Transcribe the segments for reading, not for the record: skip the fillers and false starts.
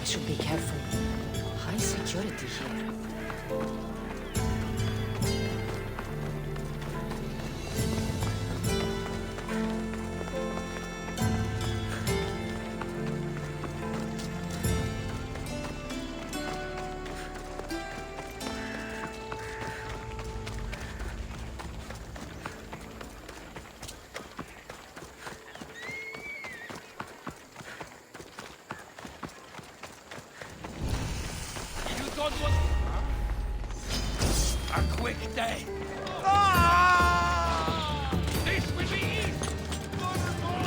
I should be careful. High security here. A quick day. This will be easy.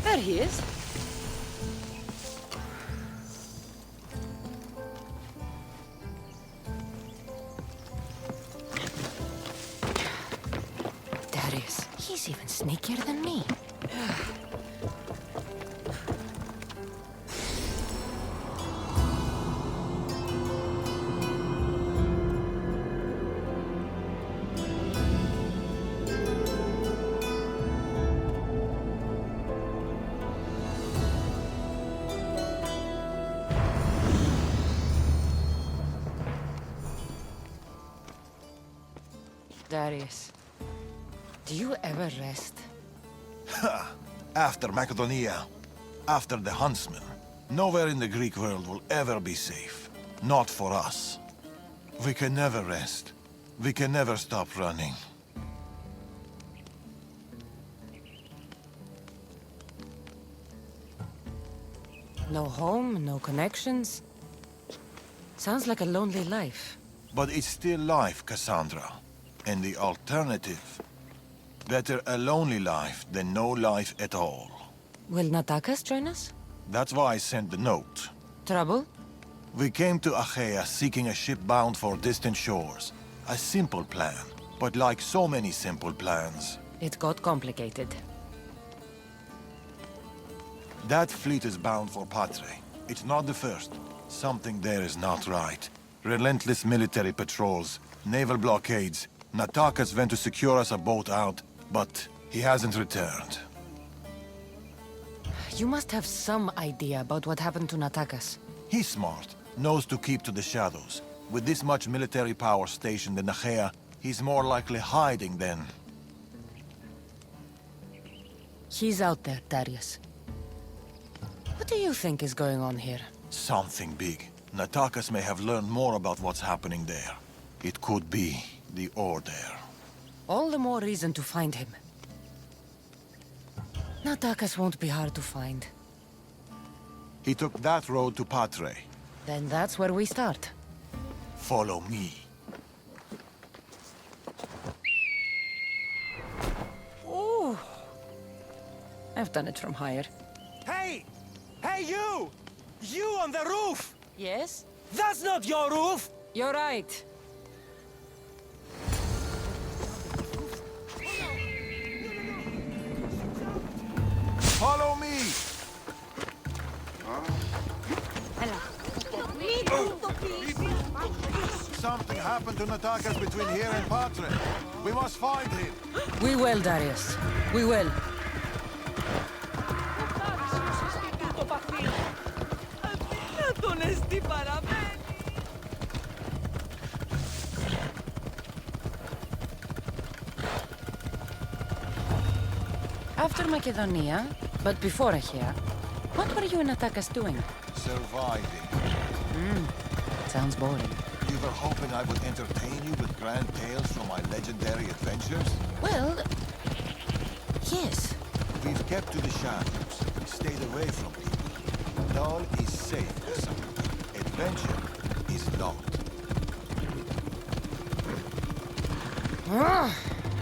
There he is. Darius, he's even sneakier than me. Darius, do you ever rest? After Macedonia, after the Huntsman, nowhere in the Greek world will ever be safe. Not for us. We can never rest. We can never stop running. No home, no connections. Sounds like a lonely life. But it's still life, Cassandra. And the alternative? Better a lonely life than no life at all. Will Natakas join us? That's why I sent the note. Trouble? We came to Achaea seeking a ship bound for distant shores. A simple plan, but like so many simple plans, It got complicated. that fleet is bound for Patre. It's not the first. Something there is not right. Relentless military patrols, naval blockades. Natakas went to secure us a boat out, but he hasn't returned. You must have some idea about what happened to Natakas. He's smart, knows to keep to the shadows. With this much military power stationed in Achaea, he's more likely hiding than... He's out there, Darius. What do you think is going on here? something big. Natakas may have learned more about what's happening there. It could be the Order. All the more reason to find him. Natakas won't be hard to find. He took that road to Patre. Then that's where we start. Follow me. Ooh. I've done it from higher. Hey! Hey, you! You on the roof! Yes? That's not your roof! You're right. Follow me! Something happened to to Natakas between here and Patre. We must find him. We will, Darius. We will. After Macedonia, but before here, what were you and Natakas doing? Surviving. Sounds boring. You were hoping I would entertain you with grand tales from my legendary adventures? Well, yes. We've kept to the shadows, stayed away from people. All is safe, Cassandra. Adventure is not.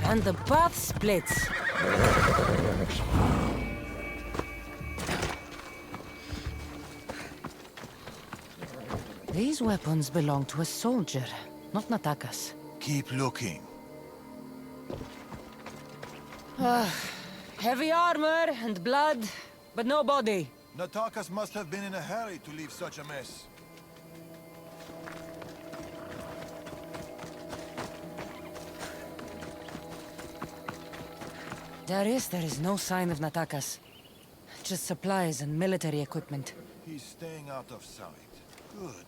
And the path splits. These weapons belong to a soldier, not Natakas. Keep looking. Heavy armor and blood, but no body. Natakas must have been in a hurry to leave such a mess. Darius, there is no sign of Natakas. Just supplies and military equipment. He's staying out of sight. Good.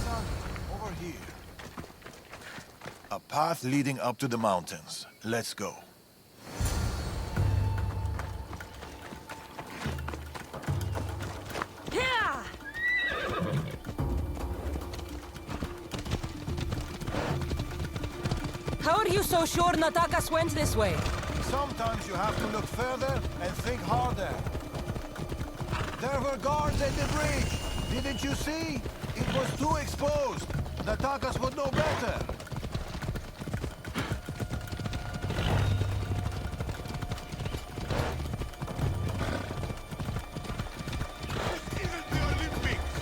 Son, over here. A path leading up to the mountains. Let's go. How are you so sure Natakas went this way? Sometimes you have to look further and think harder. There were guards at the bridge. Didn't you see? It was too exposed. Natakas would know better. This isn't the Olympics.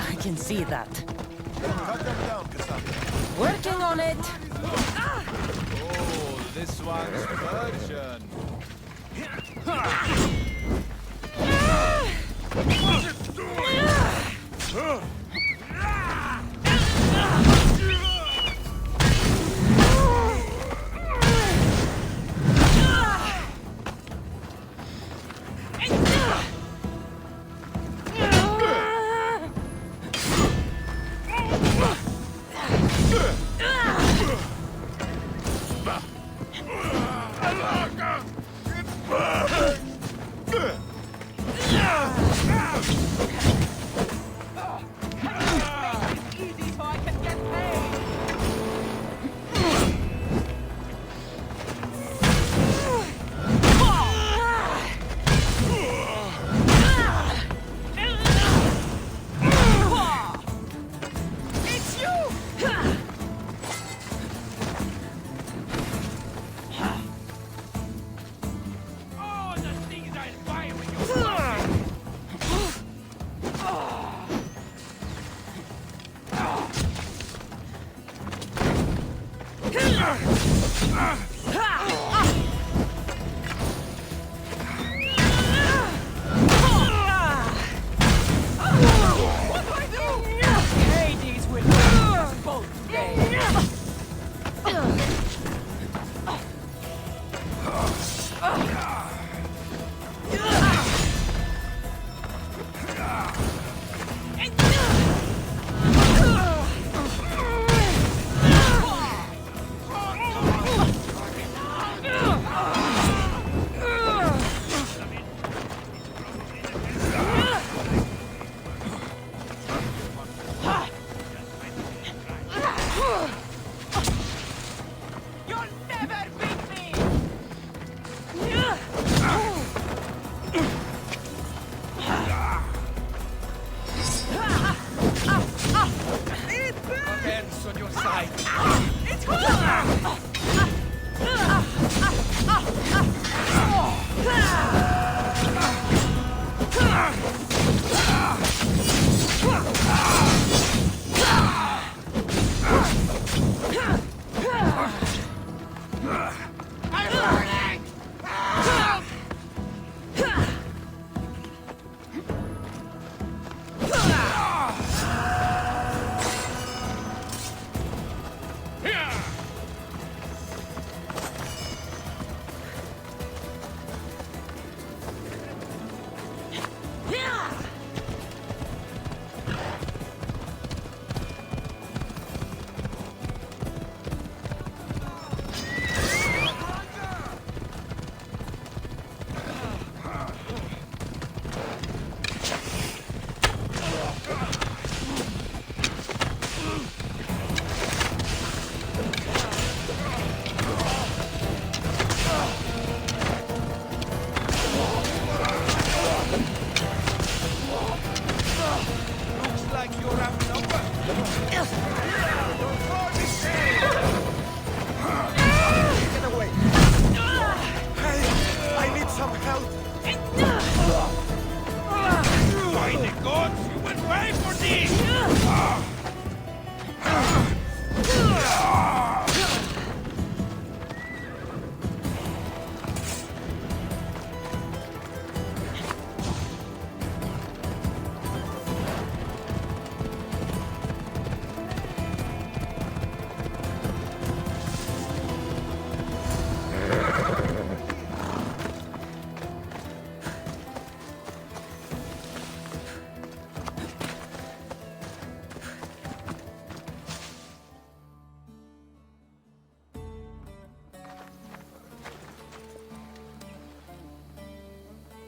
I can see that. Cut them down, Cassandra. Working on it. Oh, this one's Persian.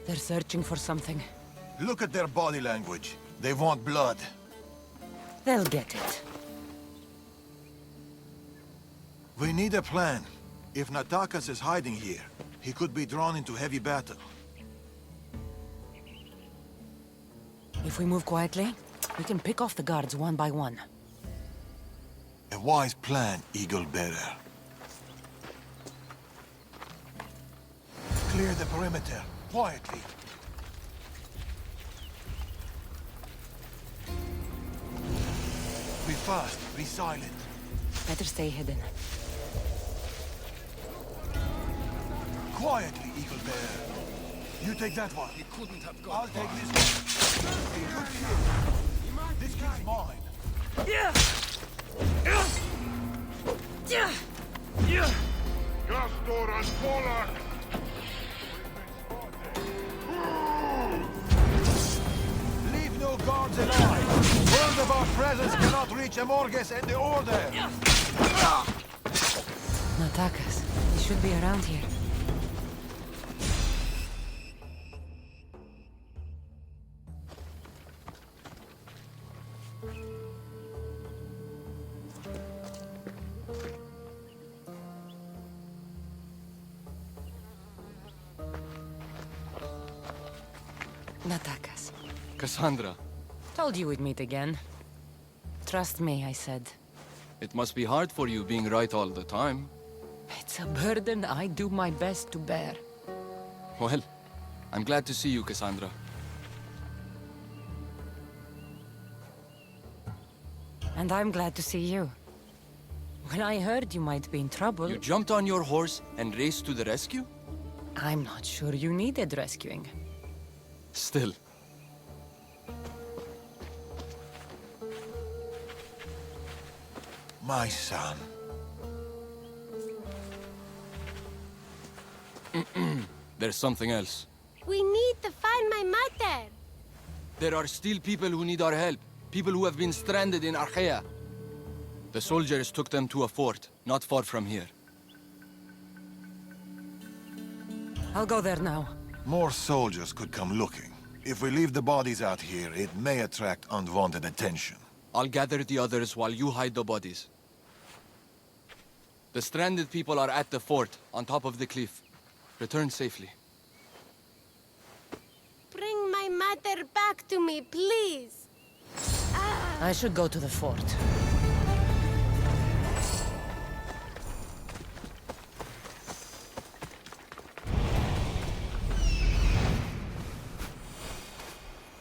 They're searching for something. Look at their body language. They want blood. They'll get it. We need a plan. If Natakas is hiding here, he could be drawn into heavy battle. If we move quietly, we can pick off the guards one by one. A wise plan, Eagle Bearer. Clear the perimeter, quietly. Be fast, be silent. Better stay hidden. Quietly, Eagle Bearer. You take that one. He couldn't have I'll gone take far. this one. Hey, good shit. This kid's mine. Castor and Polak! Leave no guards alive. Word of our presence cannot reach Amorges and the Order. Natakas. He should be around here. Natakas. Cassandra, Told you we'd meet again. Trust me, I said. it must be hard for you being right all the time. It's a burden I do my best to bear. Well, I'm glad to see you, Cassandra. And I'm glad to see you. When I heard you might be in trouble, You jumped on your horse and raced to the rescue? I'm not sure you needed rescuing. Still. My son. There's something else. We need to find my mother. There are still people who need our help. People who have been stranded in Archaea. The soldiers took them to a fort, not far from here. I'll go there now. More soldiers could come looking. If we leave the bodies out here, it may attract unwanted attention. I'll gather the others while you hide the bodies. The stranded people are at the fort, on top of the cliff. Return safely. Bring my mother back to me, please. I should go to the fort.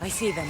I see them.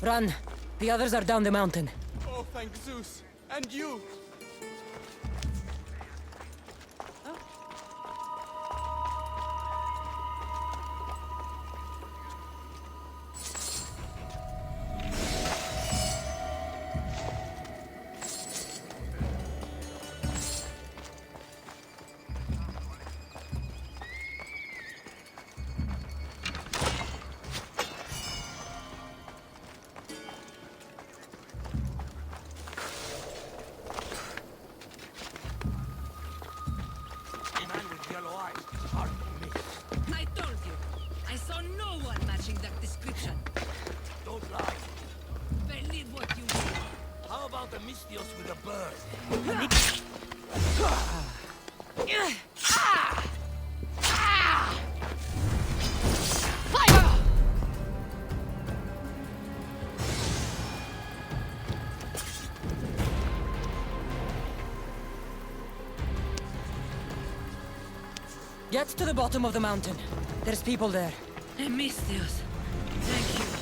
Run. The others are down the mountain. Oh, thank Zeus. And you. A man with yellow eyes is hard to miss. I told you. I saw no one matching that description. Don't lie. Believe what you will. How about the Mystios with a bird? Get to the bottom of the mountain. There's people there. Emistios. Thank you.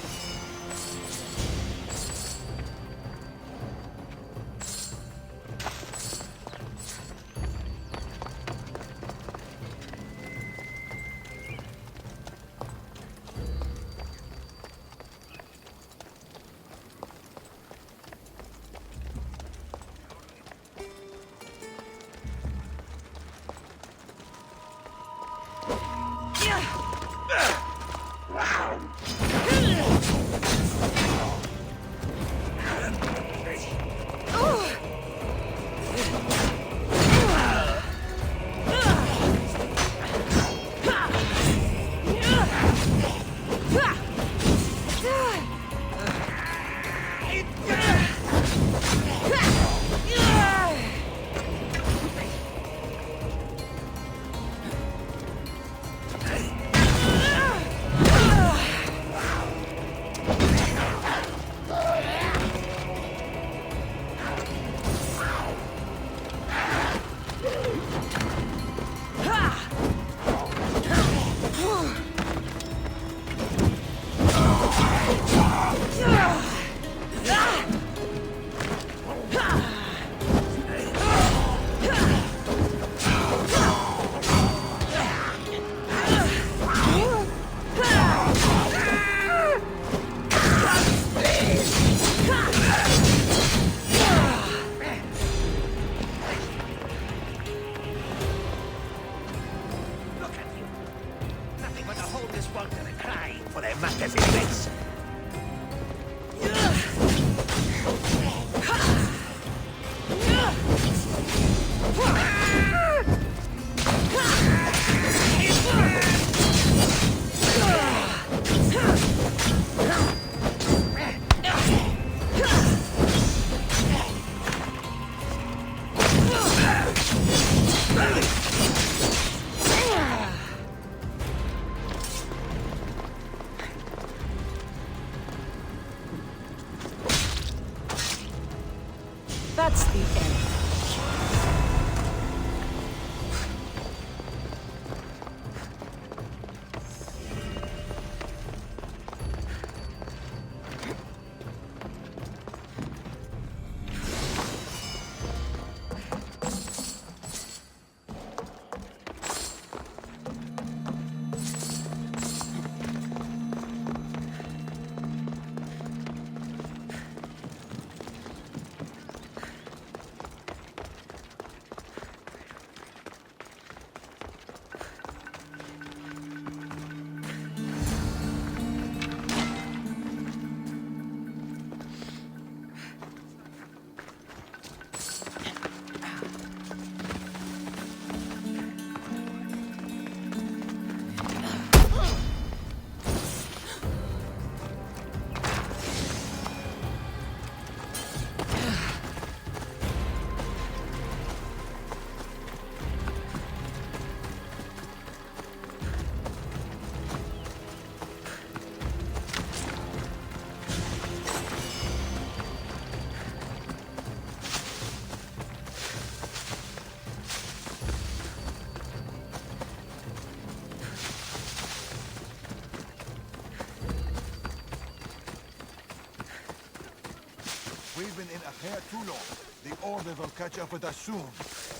Here too long. The Order will catch up with us soon.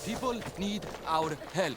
People need our help.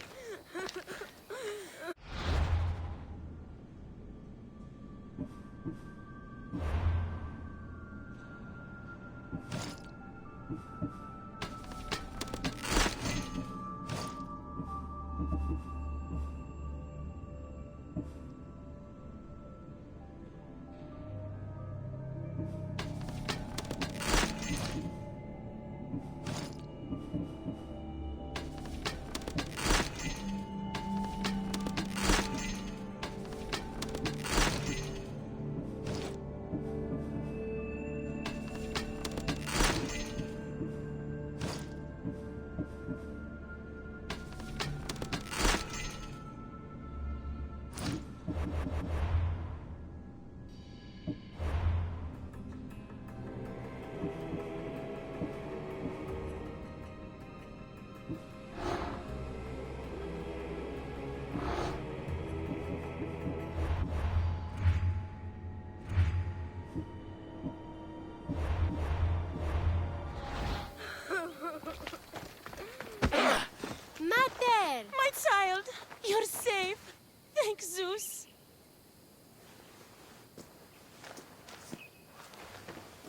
Mater! My child, you're safe. Thank Zeus.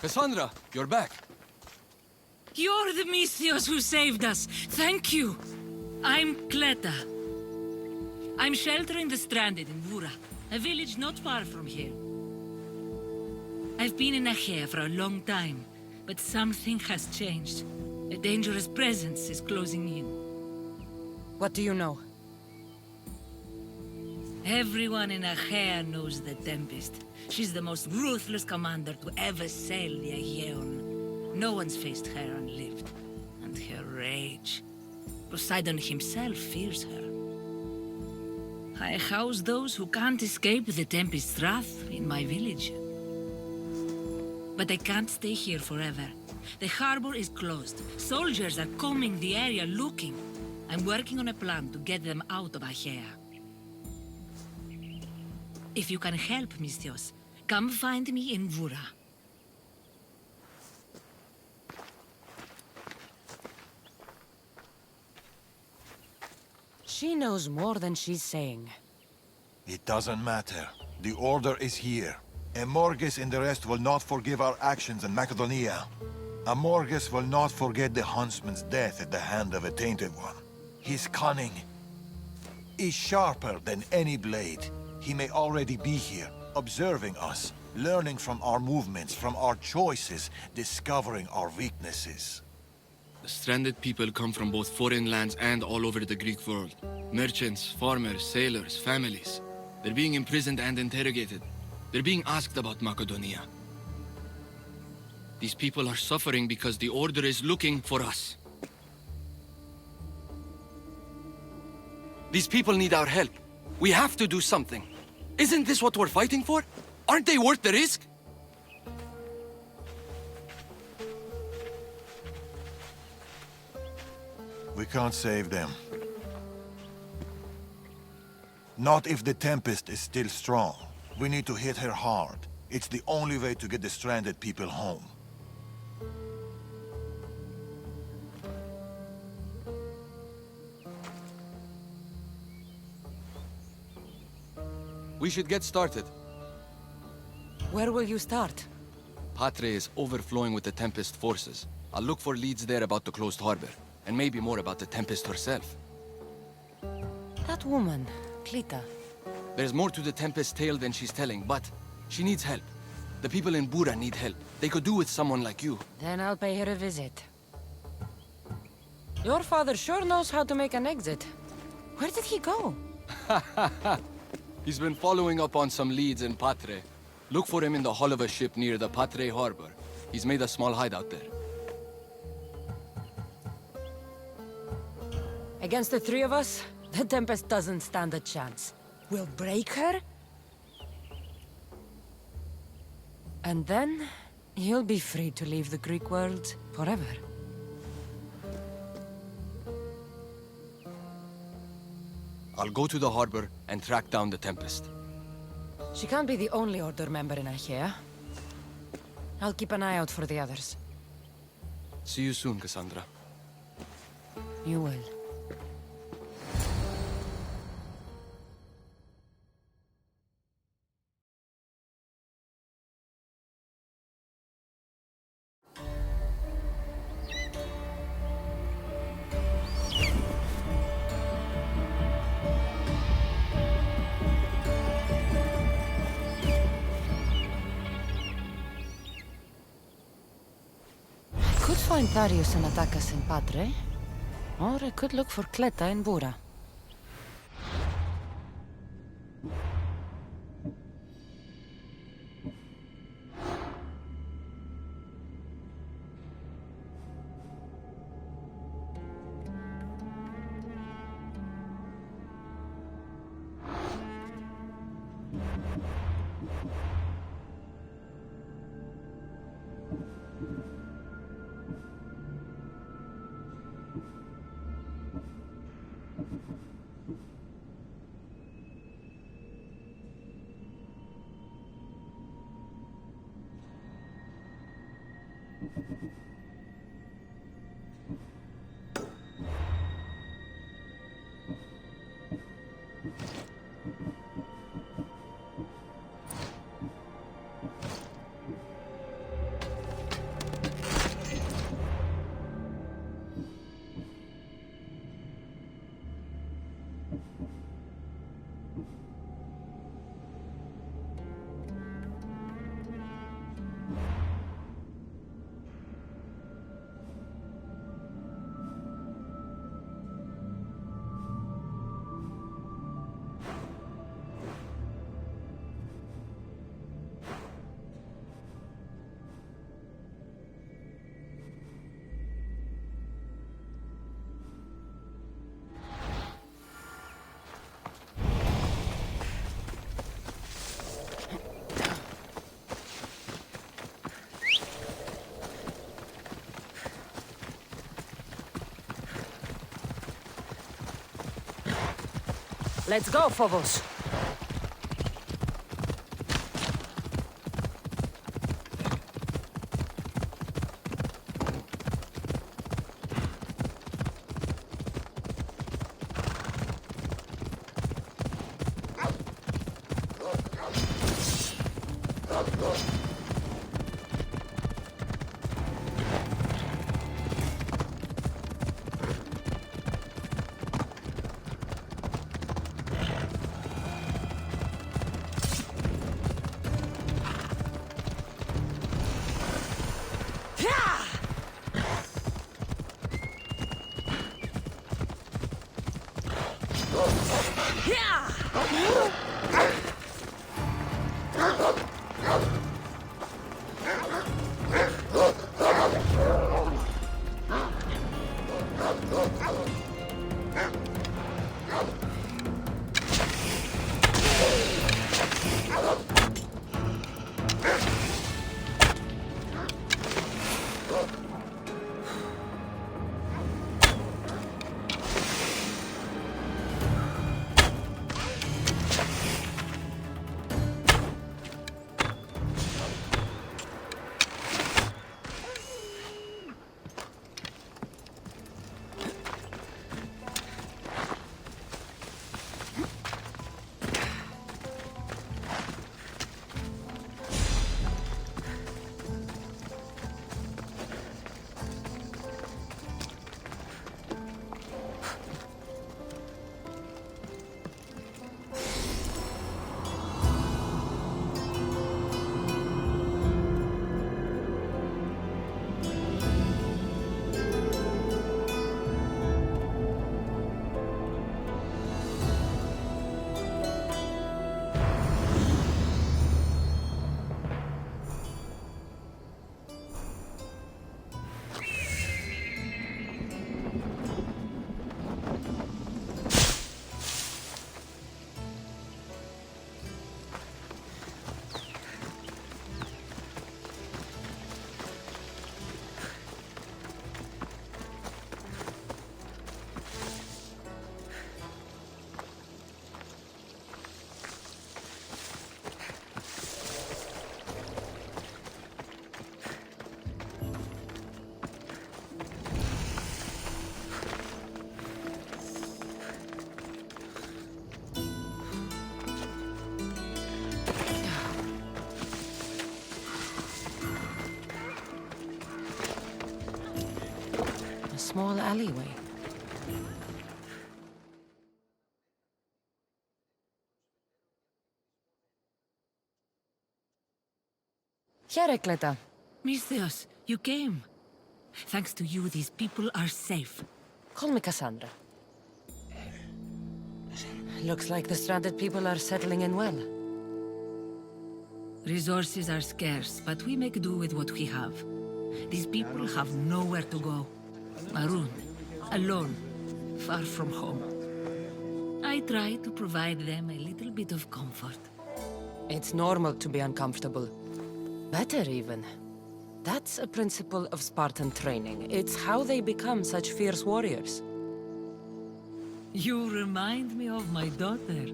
Cassandra, you're back. You're the Misthios who saved us. Thank you. I'm Cleta. I'm sheltering the stranded in Vura, a village not far from here. I've been in Achaea for a long time, but something has changed. A dangerous presence is closing in. What do you know? Everyone in Achaea knows the Tempest. She's the most ruthless commander to ever sail the Aegean. No one's faced her unlived. And her rage. Poseidon himself fears her. I house those who can't escape the Tempest's wrath in my village. But I can't stay here forever. The harbor is closed. Soldiers are combing the area looking. I'm working on a plan to get them out of Achaea. If you can help, Misthios, come find me in Vura. She knows more than she's saying. It doesn't matter. The Order is here. Amorges and the rest will not forgive our actions in Macedonia. Amorges will not forget the huntsman's death at the hand of a Tainted One. His cunning is sharper than any blade. He may already be here, observing us, learning from our movements, from our choices, discovering our weaknesses. The stranded people come from both foreign lands and all over the Greek world. Merchants, farmers, sailors, families. They're being imprisoned and interrogated. They're being asked about Macedonia. These people are suffering because the Order is looking for us. These people need our help. We have to do something. Isn't this what we're fighting for? Aren't they worth the risk? We can't save them. Not if the Tempest is still strong. We need to hit her hard. It's the only way to get the stranded people home. We should get started. Where will you start? Patre is overflowing with the Tempest forces. I'll look for leads there about the closed harbor, and maybe more about the Tempest herself. That woman, Cleta. There's more to the Tempest tale than she's telling, but she needs help. The people in Bura need help. They could do with someone like you. Then I'll pay her a visit. Your father sure knows how to make an exit. Where did he go? He's been following up on some leads in Patre. Look for him in the hull of a ship near the Patre harbor. He's made a small hideout there. Against the three of us, the Tempest doesn't stand a chance. We'll break her, and then you'll be free to leave the Greek world forever. I'll go to the harbor and track down the Tempest. She can't be the only Order member in Achaea. I'll keep an eye out for the others. See you soon, Cassandra. You will. I could find Darius and Atakas in Padre, or I could look for Cleta in Bura. Let's go, Phobos. small alleyway. Here, Cleta. Misthios, you came. Thanks to you, these people are safe. Call me Cassandra. Looks like the stranded people are settling in well. Resources are scarce, but we make do with what we have. These people have nowhere to go. Marooned, alone, far from home. I try to provide them a little bit of comfort. It's normal to be uncomfortable. Better even. That's a principle of Spartan training. It's how they become such fierce warriors. You remind me of my daughter.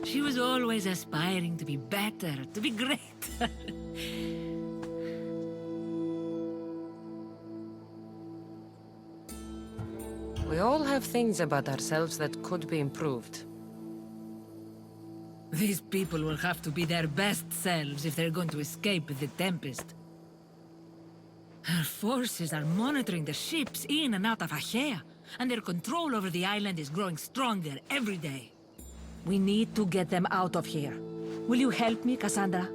She was always aspiring to be better, to be great. We all have things about ourselves that could be improved. These people will have to be their best selves if they're going to escape the Tempest. Our forces are monitoring the ships in and out of Achaea, and their control over the island is growing stronger every day. We need to get them out of here. Will you help me, Cassandra?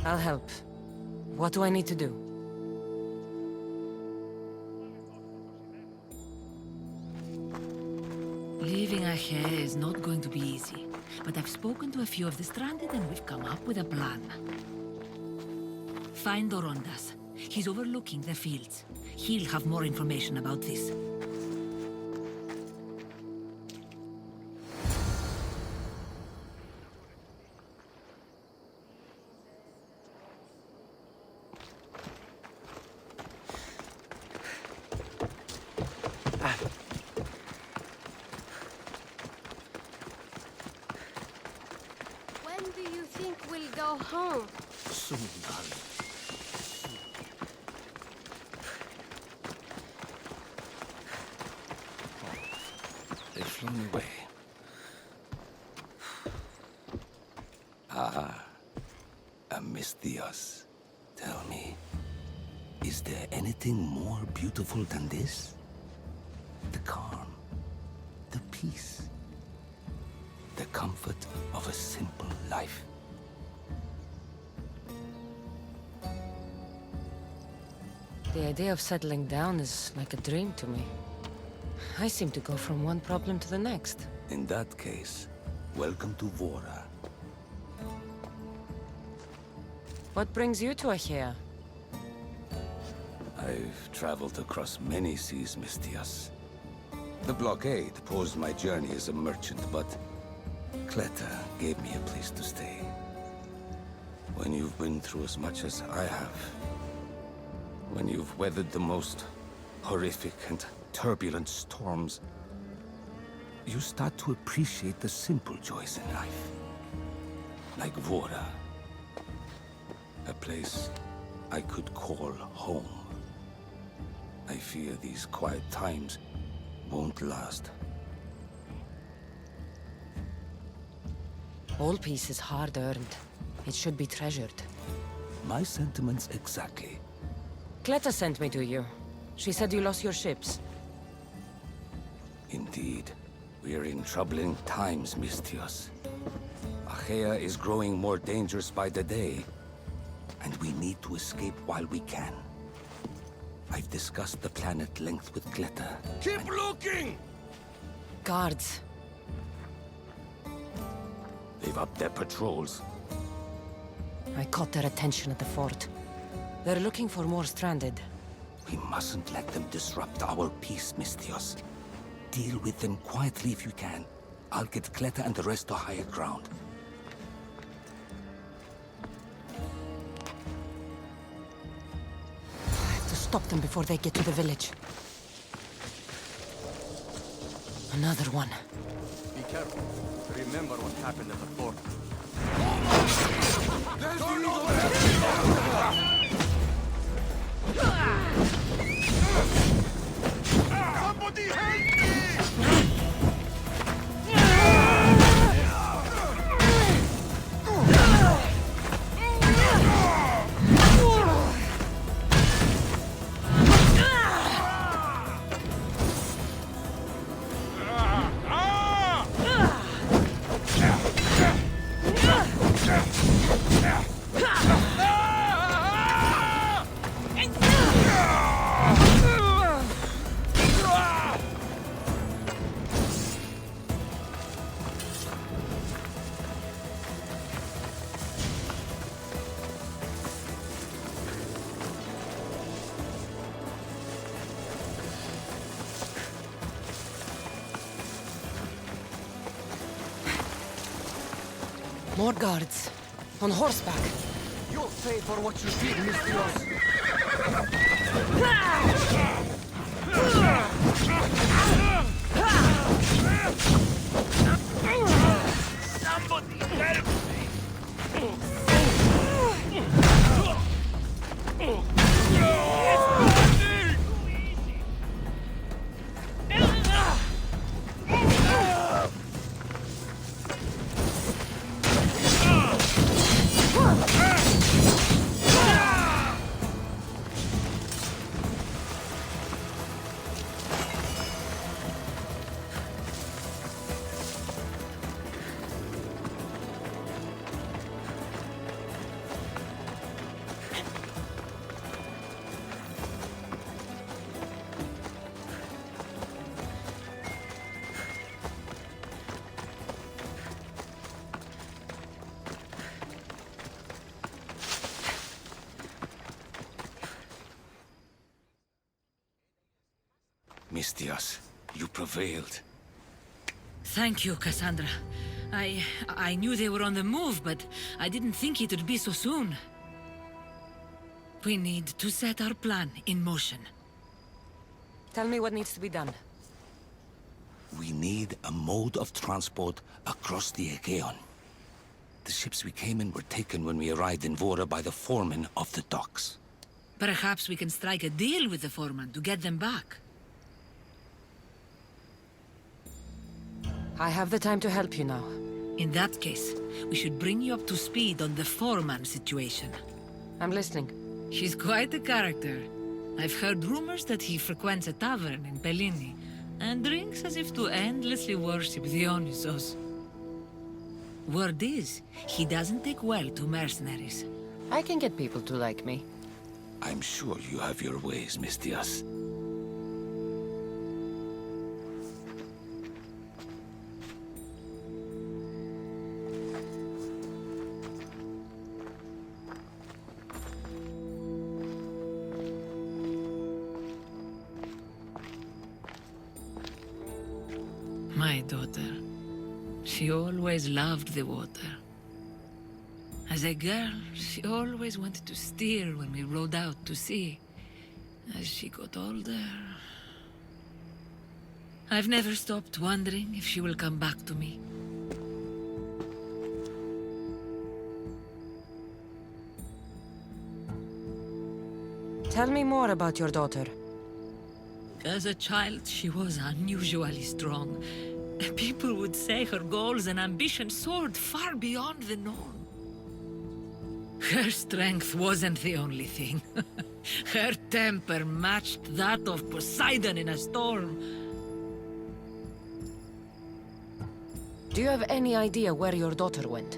I'll help. What do I need to do? Leaving Achaea is not going to be easy, but I've spoken to a few of the stranded and we've come up with a plan. Find Dorondas. He's overlooking the fields. He'll have more information about this. When do you think we'll go home? Soon, darling. They've flown away. Misthios, tell me, is there anything more beautiful than this? The calm, the peace, the comfort of a simple life. The idea of settling down is like a dream to me. I seem to go from one problem to the next. In that case, welcome to Vora. What brings you to Achaea? I've traveled across many seas, Misthios. The blockade paused my journey as a merchant, but Cleta gave me a place to stay. When you've been through as much as I have, when you've weathered the most horrific and turbulent storms, you start to appreciate the simple joys in life. Like Vora. A place I could call home. I fear these quiet times won't last. All peace is hard-earned. It should be treasured. My sentiments exactly. Cleta sent me to you. She said you lost your ships. Indeed. We're in troubling times, Misthios. Achaea is growing more dangerous by the day, and we need to escape while we can. I've discussed the plan at length with Cleta. Keep looking! Guards. They've upped their patrols. I caught their attention at the fort. They're looking for more stranded. We mustn't let them disrupt our peace, Misthios. Deal with them quietly if you can. I'll get Cleta and the rest to higher ground. I have to stop them before they get to the village. Another one. Be careful. Remember what happened at the fort. Somebody help me! More guards. On horseback. You'll pay for what you did, Mistios. Somebody help me! Mistios, you prevailed. Thank you, Cassandra. I knew they were on the move, but I didn't think it would be so soon. We need to set our plan in motion. Tell me what needs to be done. We need a mode of transport across the Aegean. The ships we came in were taken when we arrived in Vora by the foreman of the docks. Perhaps we can strike a deal with the foreman to get them back. I have the time to help you now. In that case, we should bring you up to speed on the foreman situation. I'm listening. He's quite a character. I've heard rumors that he frequents a tavern in Pellini and drinks as if to endlessly worship Dionysos. Word is, he doesn't take well to mercenaries. I can get people to like me. I'm sure you have your ways, Mistios. My daughter. She always loved the water. As a girl, she always wanted to steer when we rode out to sea. As she got older... I've never stopped wondering if she will come back to me. Tell me more about your daughter. As a child, she was unusually strong. People would say her goals and ambitions soared far beyond the norm. Her strength wasn't the only thing. Her temper matched that of Poseidon in a storm. Do you have any idea where your daughter went?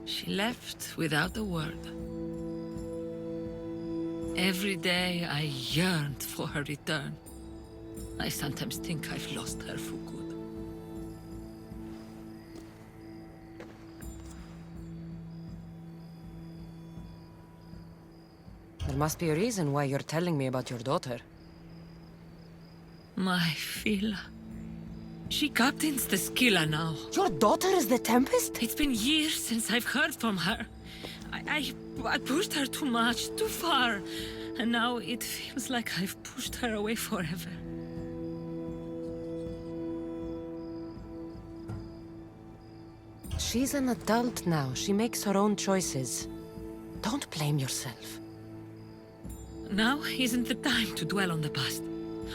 She left without a word. Every day I yearned for her return. I sometimes think I've lost her for good. There must be a reason why you're telling me about your daughter. My Phila. She captains the Scylla now. Your daughter is the Tempest? It's been years since I've heard from her. I pushed her too much, too far. And now it feels like I've pushed her away forever. She's an adult now. She makes her own choices. Don't blame yourself. Now isn't the time to dwell on the past.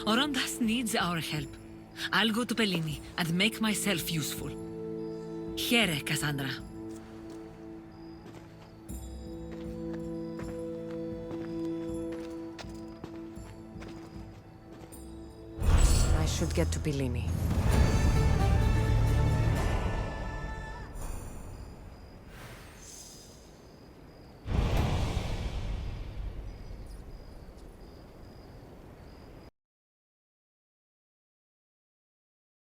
Orondas needs our help. I'll go to Pellini and make myself useful. Here, Cassandra. I should get to Pellini.